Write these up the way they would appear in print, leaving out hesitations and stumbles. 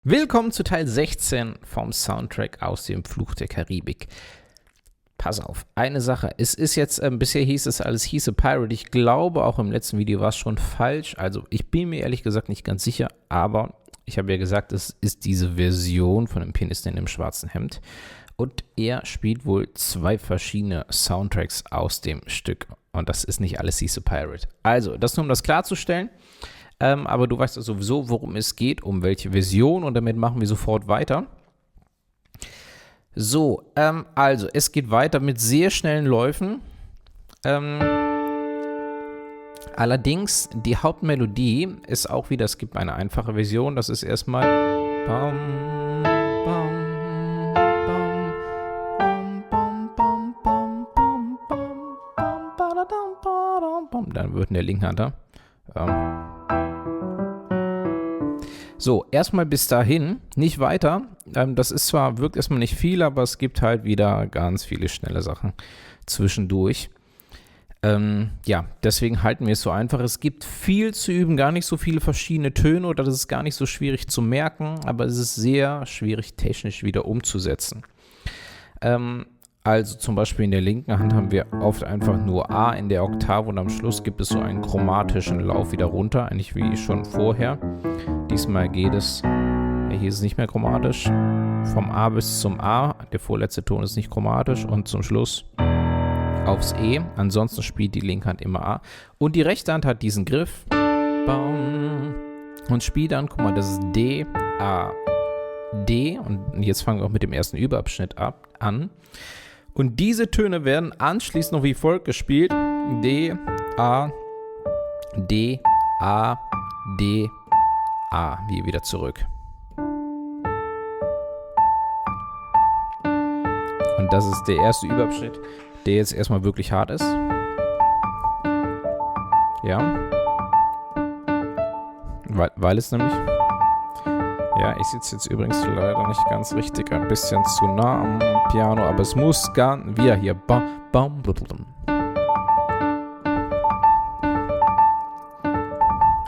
Willkommen zu Teil 16 vom Soundtrack aus dem Fluch der Karibik. Pass auf, eine Sache. Es ist jetzt, bisher hieß es alles hieße Pirate. Ich glaube, auch im letzten Video war es schon falsch. Also ich bin mir ehrlich gesagt nicht ganz sicher, aber ich habe ja gesagt, es ist diese Version von dem Pianisten in dem schwarzen Hemd. Und er spielt wohl zwei verschiedene Soundtracks aus dem Stück. Und das ist nicht alles hieße Pirate. Also, das nur um das klarzustellen. Aber du weißt ja sowieso, worum es geht, um welche Version, und damit machen wir sofort weiter. So, also, es geht weiter mit sehr schnellen Läufen. Allerdings, die Hauptmelodie ist auch wieder, es gibt eine einfache Version, das ist erstmal bam, bam, bam, bam, bam, bam, bam, bam, bam, badadam, badam, bam. Dann wird der Linkshänder. So, erstmal bis dahin, nicht weiter. Das ist zwar, wirkt erstmal nicht viel, aber es gibt halt wieder ganz viele schnelle Sachen zwischendurch. Ja, deswegen halten wir es so einfach. Es gibt viel zu üben, gar nicht so viele verschiedene Töne, oder das ist gar nicht so schwierig zu merken, aber es ist sehr schwierig technisch wieder umzusetzen. Also zum Beispiel in der linken Hand haben wir oft einfach nur A in der Oktave und am Schluss gibt es so einen chromatischen Lauf wieder runter, eigentlich wie schon vorher. Diesmal geht es, hier ist es nicht mehr chromatisch, vom A bis zum A, der vorletzte Ton ist nicht chromatisch, und zum Schluss aufs E. Ansonsten spielt die linke Hand immer A. Und die rechte Hand hat diesen Griff und spielt dann, guck mal, das ist D, A, D, und jetzt fangen wir auch mit dem ersten Überabschnitt an. Und diese Töne werden anschließend noch wie folgt gespielt: D, A, D, A, D, A. Hier wieder zurück. Und das ist der erste Überabschnitt, der jetzt erstmal wirklich hart ist. Ja. Weil es nämlich... Ja, ich sitze jetzt übrigens leider nicht ganz richtig, ein bisschen zu nah am Piano, aber es muss wieder hier. Bam, bam, blum, blum.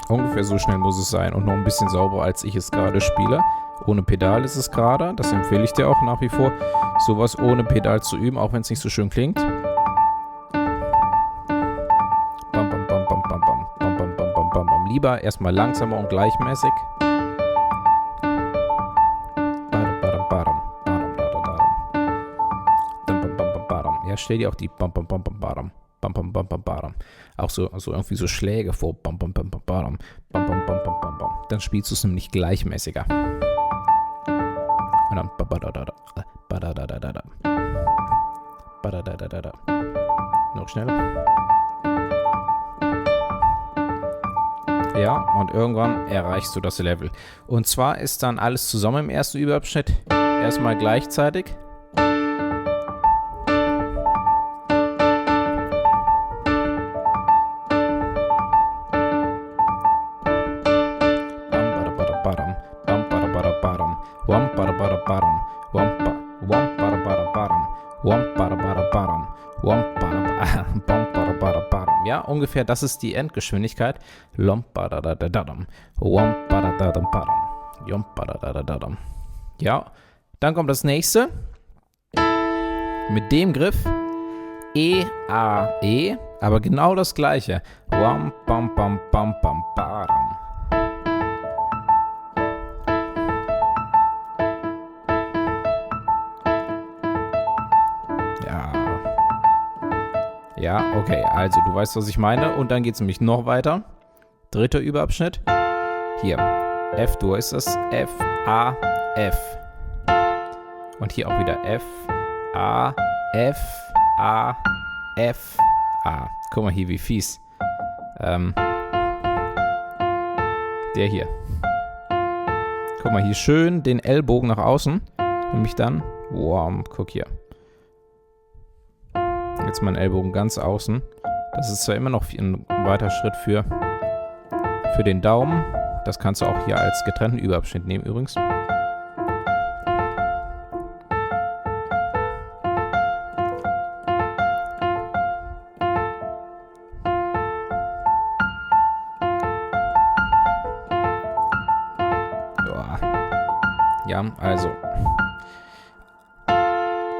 Ungefähr so schnell muss es sein und noch ein bisschen sauberer, als ich es gerade spiele. Ohne Pedal ist es gerade, das empfehle ich dir auch nach wie vor, sowas ohne Pedal zu üben, auch wenn es nicht so schön klingt. Bam, bam, bam, bam, bam, bam, bam, bam, bam, bam, bam, bam. Lieber erstmal langsamer und gleichmäßig. Ja, stell dir auch die bam bam bam bam bam bam bam bam bam bam, auch so irgendwie so Schläge vor, bam bam bam bam bam bam bam bam bam bam bam. Dann spielst du es nämlich gleichmäßiger. Und dann noch schneller. Ja, und irgendwann erreichst du das Level. Und zwar ist dann alles zusammen im ersten Überabschnitt erstmal gleichzeitig. Ja, ungefähr, das ist die Endgeschwindigkeit. Ja, dann kommt das nächste. Mit dem Griff E, A, E, aber genau das gleiche. Ja, okay, also du weißt, was ich meine. Und dann geht es nämlich noch weiter. Dritter Überabschnitt. Hier, F-Dur ist das. F, A, F. Und hier auch wieder F, A, F, A, F, A. Guck mal hier, wie fies. Der hier. Guck mal, hier schön den Ellbogen nach außen. Nämlich dann, wow, guck hier. Jetzt mein Ellbogen ganz außen. Das ist zwar immer noch ein weiter Schritt für den Daumen. Das kannst du auch hier als getrennten Überabschnitt nehmen übrigens. Ja, also.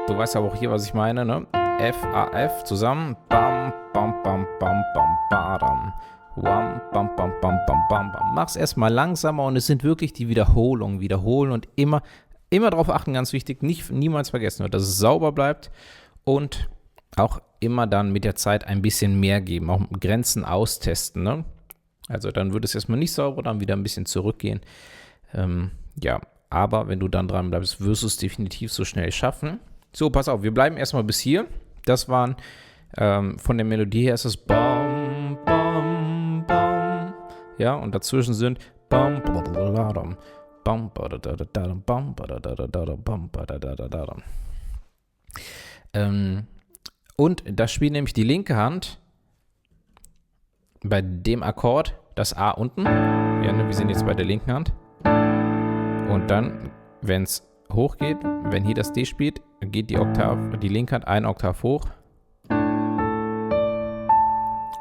Du weißt aber auch hier, was ich meine, ne? F, A, F zusammen. Bam, bam, bam, bam, bam, badam. Wam, bam, bam, bam, bam, bam, bam. Mach's erstmal langsamer und es sind wirklich die Wiederholungen. Wiederholen und immer darauf achten, ganz wichtig, niemals vergessen wird, dass es sauber bleibt und auch immer dann mit der Zeit ein bisschen mehr geben, auch Grenzen austesten, ne? Also dann wird es erstmal nicht sauber, dann wieder ein bisschen zurückgehen. Ja, aber wenn du dann dran bleibst, wirst du es definitiv so schnell schaffen. So, pass auf, wir bleiben erstmal bis hier. Das waren, von der Melodie her ist es Bam, Bam, Bam. Ja, und dazwischen sind Bam, Bam, Bam, und da spielt nämlich die linke Hand bei dem Akkord das A unten. Ja, ne, wir sind jetzt bei der linken Hand. Und dann, wenn es hochgeht, wenn hier das D spielt, geht die linke Hand eine Oktav hoch.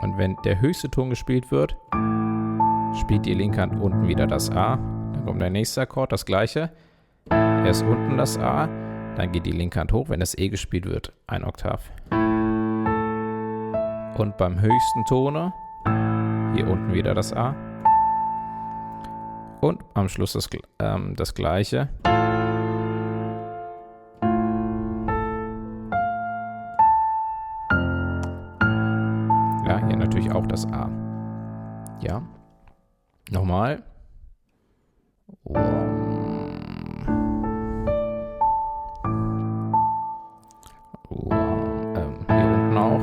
Und wenn der höchste Ton gespielt wird, spielt die linke Hand unten wieder das A. Dann kommt der nächste Akkord, das gleiche. Erst unten das A, dann geht die linke Hand hoch, wenn das E gespielt wird, ein Oktav. Und beim höchsten Tone, hier unten wieder das A. Und am Schluss das gleiche. Ja, hier natürlich auch das A. Ja. Nochmal. Hier unten auch.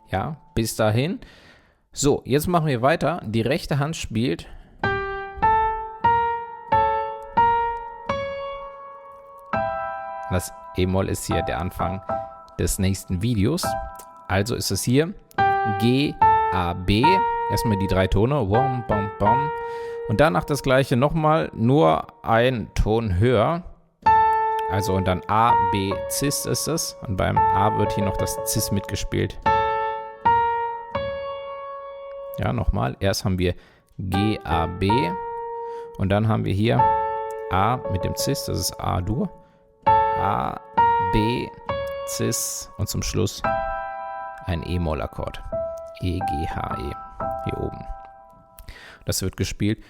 Ja, bis dahin. So, jetzt machen wir weiter. Die rechte Hand spielt das E-Moll ist hier der Anfang des nächsten Videos. Also ist es hier G, A, B. Erstmal die 3 Tone. Wom, bom, bom. Und danach das gleiche nochmal, nur ein Ton höher. Also und dann A, B, Cis ist es. Und beim A wird hier noch das Cis mitgespielt. Ja, nochmal. Erst haben wir G, A, B. Und dann haben wir hier A mit dem Cis, das ist A-Dur. A, B, Cis und zum Schluss ein E-Moll-Akkord. E, G, H, E. Hier oben. Das wird gespielt.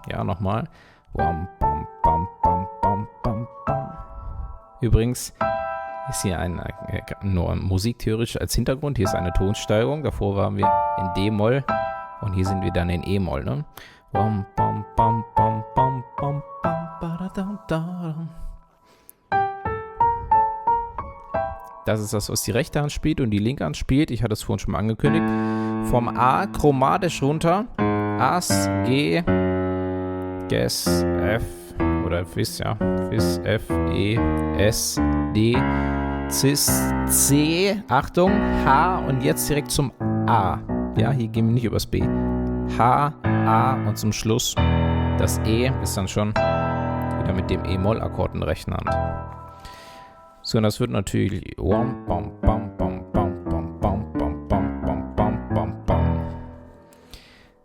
Ja, nochmal. Übrigens ist hier nur musiktheoretisch als Hintergrund. Hier ist eine Tonsteigerung. Davor waren wir in D-Moll und hier sind wir dann in E-Moll. Ne? Das ist das, was die rechte Hand spielt und die linke Hand spielt. Ich hatte es vorhin schon mal angekündigt. Vom A chromatisch runter. As, G, Ges, F oder Fis, ja. Fis, F, E, S, D, Cis, C, Achtung, H und jetzt direkt zum A. Ja, hier gehen wir nicht übers B. H, A und zum Schluss das E ist dann schon wieder mit dem E-Moll-Akkord in der rechten Hand. So, und das wird natürlich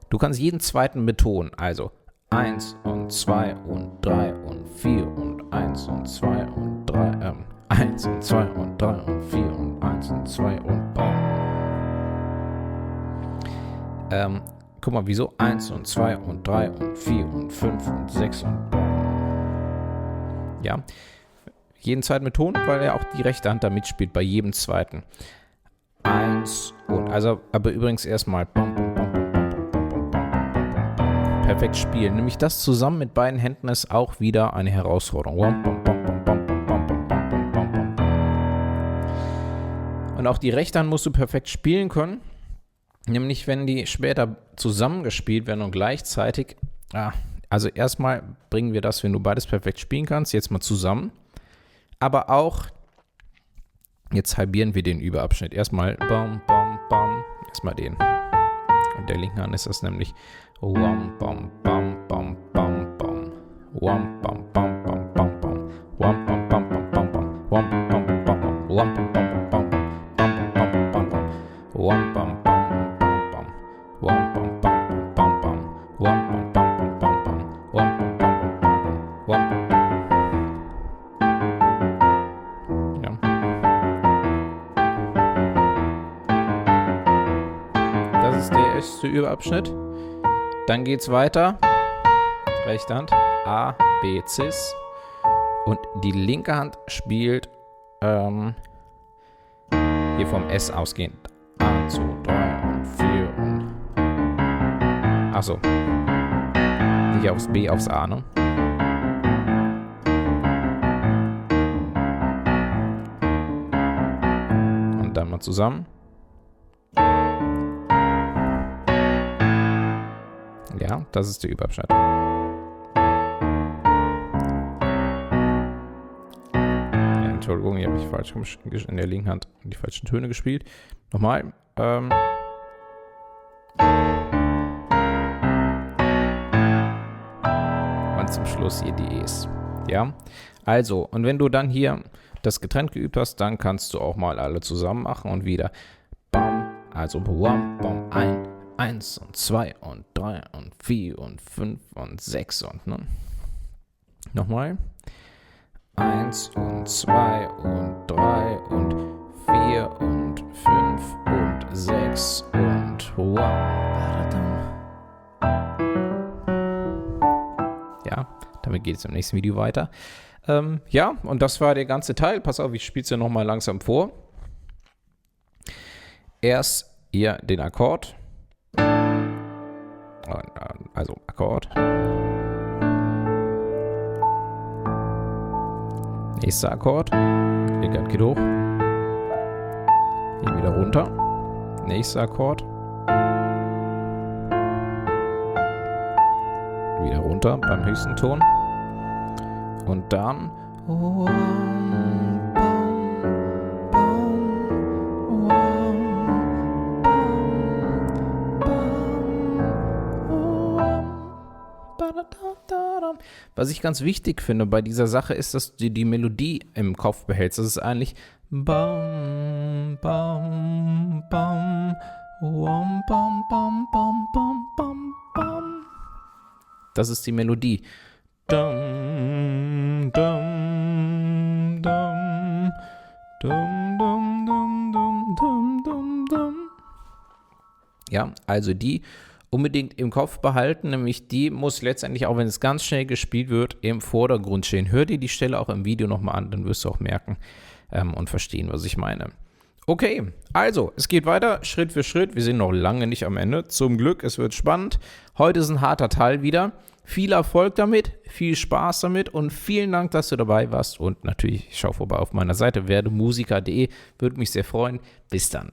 Du kannst jeden zweiten betonen, also 1 und 2 und 3 und 4 und 1 und 2 und 3, 1 und 2 und 3 und 4 und 1 und 2 und guck mal, wieso? 1 und 2 und 3 und 4 und 5 und 6 und ja. Jeden zweiten mit Ton, weil er auch die rechte Hand da mitspielt bei jedem zweiten. 1 und, also, aber übrigens erstmal perfekt spielen. Nämlich das zusammen mit beiden Händen ist auch wieder eine Herausforderung. Und auch die rechte Hand musst du perfekt spielen können. Nämlich, wenn die später zusammengespielt werden und gleichzeitig, also erstmal bringen wir das, wenn du beides perfekt spielen kannst, jetzt mal zusammen. Aber auch, jetzt halbieren wir den Überabschnitt. Erstmal bam, bam, bam, erstmal den. Und der linken Hand ist das nämlich bam, bam, bam, bam, Wam bam bam bam bam bam. Wam bam bam bam bam bam. Wam bam bam bam bam. Wam bam bam bam bam. Bam bam bam bam. Wam bam bam bam bam. Wam bam bam bam bam. Wam bam bam bam bam. Wam bam bam bam bam. Wam bam. Ja. Das ist der erste Überabschnitt. Dann geht's weiter. Rechte Hand A, B, Cis. Und die linke Hand spielt hier vom S ausgehend 1, 2, 3 und 4 und achso, nicht aufs B, aufs A, ne? Und dann mal zusammen. Ja, das ist der Überabschnitt. Entschuldigung, hier habe ich falsch in der linken Hand die falschen Töne gespielt. Nochmal. Und zum Schluss hier die E's. Ja, also, und wenn du dann hier das getrennt geübt hast, dann kannst du auch mal alle zusammen machen und wieder Bam, also Bam, Bam, 1 und 2 und 3 und 4 und 5 und 6 und, ne? Nochmal. 1 und 2 und 3 und 4 und 5 und 6 und wow. Ja, damit geht es im nächsten Video weiter. Ja, und das war der ganze Teil. Pass auf, ich spiele es ja nochmal langsam vor. Erst hier den Akkord. Also Akkord. Nächster Akkord. Linke Hand geht hoch. Hier wieder runter. Nächster Akkord. Wieder runter beim höchsten Ton. Und dann. Was ich ganz wichtig finde bei dieser Sache ist, dass du die Melodie im Kopf behältst. Das ist eigentlich bam, bam, bam, wam, bam, bam, bam, bam, bam, bam. Das ist die Melodie. Dum, dum, dum, dum, dum, dum, dum, dum, dum, dum. Ja, also die unbedingt im Kopf behalten, nämlich die muss letztendlich, auch wenn es ganz schnell gespielt wird, im Vordergrund stehen. Hör dir die Stelle auch im Video nochmal an, dann wirst du auch merken und verstehen, was ich meine. Okay, also, es geht weiter, Schritt für Schritt. Wir sind noch lange nicht am Ende. Zum Glück, es wird spannend. Heute ist ein harter Teil wieder. Viel Erfolg damit, viel Spaß damit und vielen Dank, dass du dabei warst. Und natürlich, schau vorbei auf meiner Seite werdemusiker.de. Würde mich sehr freuen. Bis dann.